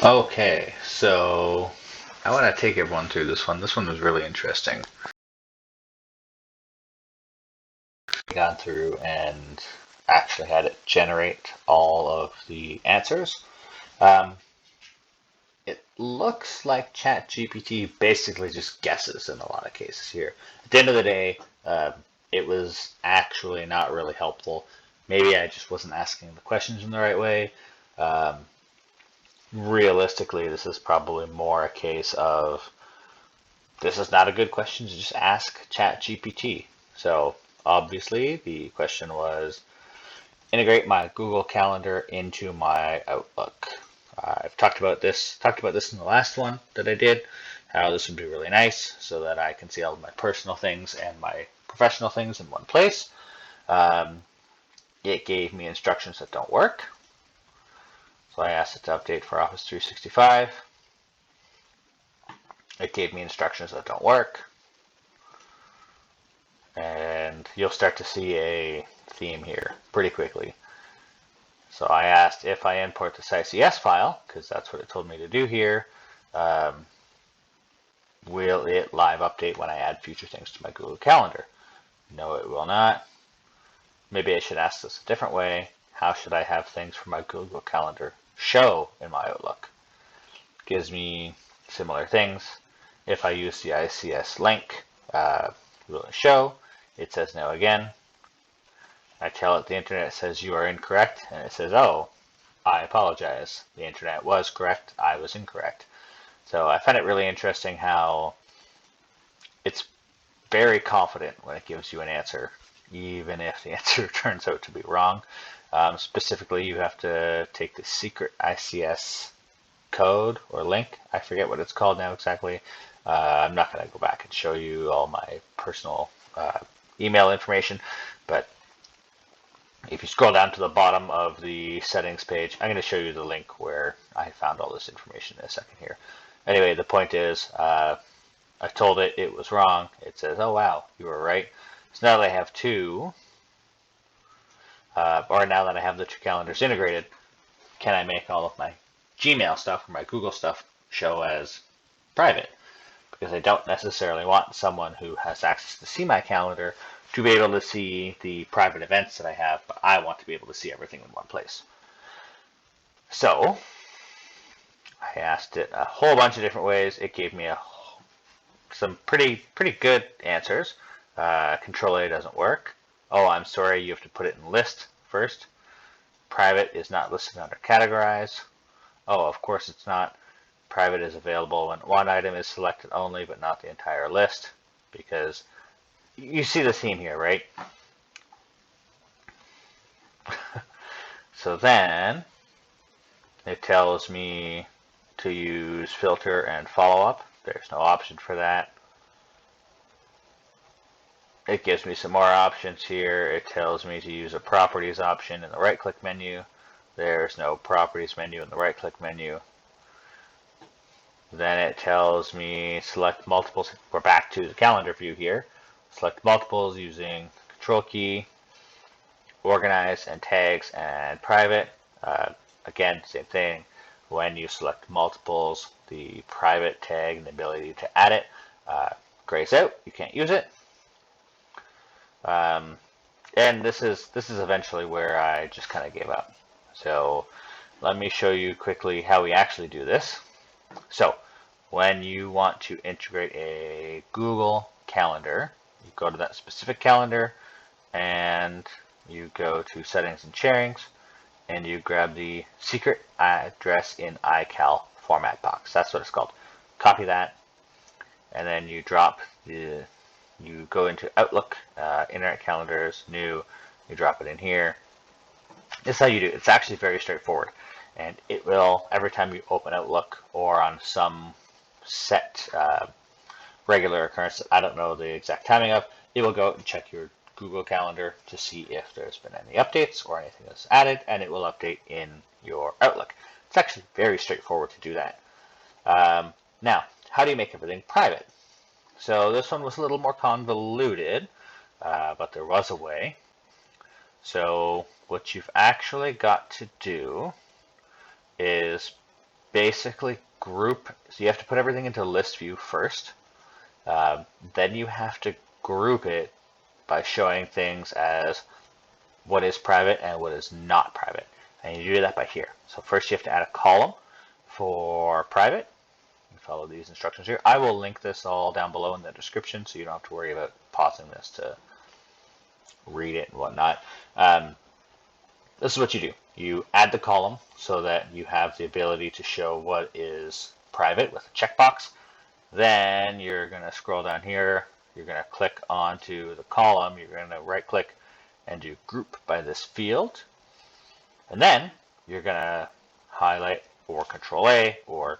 Okay, so I want to take everyone through this one. This one was really interesting. Gone through and actually had it generate all of the answers. Um, it looks like ChatGPT basically just guesses in a lot of cases here. At the end of the day, it was actually not really helpful. Maybe I just wasn't asking the questions in the right way. Um, Realistically, this is probably more a case of this is not a good question to just ask ChatGPT. So obviously the question was integrate my Google Calendar into my Outlook. I've talked about this in the last one that I did, how this would be really nice so that I can see all of my personal things and my professional things in one place. Um, it gave me instructions that don't work. So I asked it to update for Office 365. It gave me instructions that don't work. And you'll start to see a theme here pretty quickly. So I asked if I import this ICS file, because that's what it told me to do here, um, will it live update when I add future things to my Google Calendar? No, it will not. Maybe I should ask this a different way. How should I have things from my Google Calendar show in my Outlook? Gives me similar things. If I use the ICS link, will it show? It says no again. I tell it the internet says you are incorrect, and it says, oh, I apologize. The internet was correct. I was incorrect. So I find it really interesting how it's very confident when it gives you an answer, even if the answer turns out to be wrong. Specifically, you have to take the secret ICS code or link. I forget what it's called now exactly. I'm not going to go back and show you all my personal email information, but if you scroll down to the bottom of the settings page, I'm going to show you the link where I found all this information in a second here. Anyway, the point is, I told it it was wrong. It says, oh wow, you were right. So now that I have two, or now that I have the two calendars integrated, can I make all of my Gmail stuff or my Google stuff show as private? Because I don't necessarily want someone who has access to see my calendar to be able to see the private events that I have, but I want to be able to see everything in one place. So I asked it a whole bunch of different ways. It gave me some pretty good answers. Control A doesn't work. Oh, I'm sorry, you have to put it in list first. Private is not listed under categorize. Oh, of course it's not. Private is available when one item is selected only, but not the entire list, because you see the theme here, right? So then it tells me to use filter and follow up. There's no option for that. It gives me some more options here. It tells me to use a properties option in the right click menu. There's no properties menu in the right click menu. Then it tells me select multiples. We're back to the calendar view here. Select multiples using control key, organize and tags and private. Again, same thing. When you select multiples, the private tag and the ability to add it grays out. You can't use it. And this is eventually where I just kind of gave up. So let me show you quickly how we actually do this. So when you want to integrate a Google Calendar, you go to that specific calendar and you go to settings and sharings and you grab the secret address in iCal format box. That's what it's called. Copy that and then you you go into Outlook, Internet Calendars, new, you drop it in here. This is how you do it. It's actually very straightforward. And it will, every time you open Outlook or on some set regular occurrence that I don't know the exact timing of, it will go out and check your Google Calendar to see if there's been any updates or anything that's added, and it will update in your Outlook. It's actually very straightforward to do that. Now, how do you make everything private? So this one was a little more convoluted, but there was a way. So what you've actually got to do is basically group, so you have to put everything into list view first. Then you have to group it by showing things as what is private and what is not private. And you do that by here. So first you have to add a column for private. You follow these instructions here. I will link this all down below in the description so you don't have to worry about pausing this to read it and whatnot. This is what you do. You add the column so that you have the ability to show what is private with a checkbox. Then you're going to scroll down here. You're going to click onto the column. You're going to right click and do group by this field. And then you're going to highlight or Control A or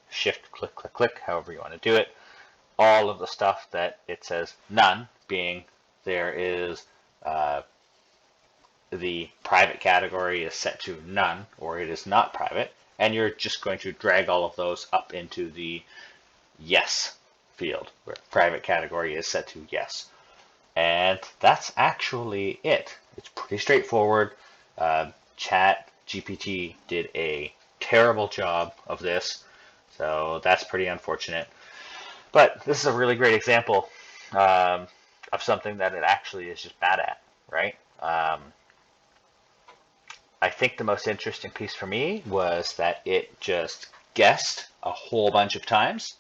Shift click click click, however you want to do it, all of the stuff that it says none, being there is the private category is set to none or it is not private, and you're just going to drag all of those up into the yes field where private category is set to yes. And that's actually it. It's pretty straightforward. ChatGPT did a terrible job of this, so that's pretty unfortunate. But this is a really great example of something that it actually is just bad at, right? I think the most interesting piece for me was that it just guessed a whole bunch of times,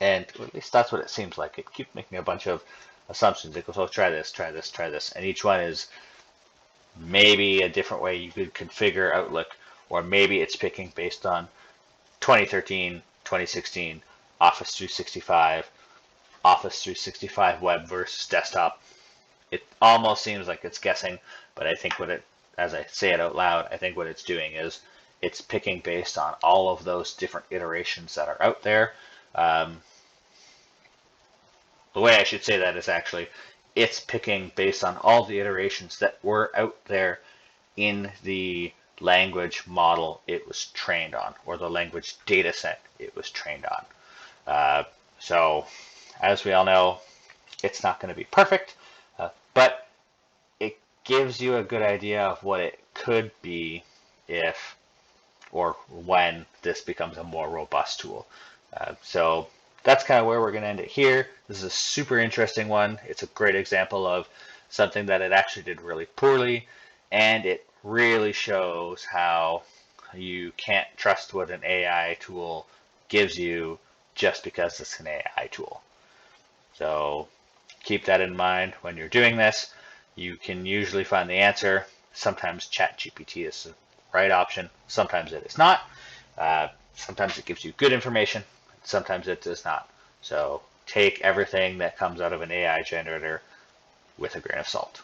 and at least that's what it seems like. It keeps making a bunch of assumptions. It goes, oh, try this, try this, try this, and each one is maybe a different way you could configure Outlook, or maybe it's picking based on 2013, 2016, Office 365, Office 365 web versus desktop. It almost seems like it's guessing, but I think what it, as I say it out loud, I think what it's doing is it's picking based on all of those different iterations that are out there. The way I should say that is actually it's picking based on all the iterations that were out there in the language model it was trained on, or the language data set it was trained on. So as we all know, it's not going to be perfect, but it gives you a good idea of what it could be if or when this becomes a more robust tool. So that's kind of where we're going to end it here. This is a super interesting one. It's a great example of something that it actually did really poorly, and it really shows how you can't trust what an AI tool gives you just because it's an AI tool. So keep that in mind when you're doing this. You can usually find the answer. Sometimes ChatGPT is the right option. Sometimes it is not. Sometimes it gives you good information. Sometimes it does not. So take everything that comes out of an AI generator with a grain of salt.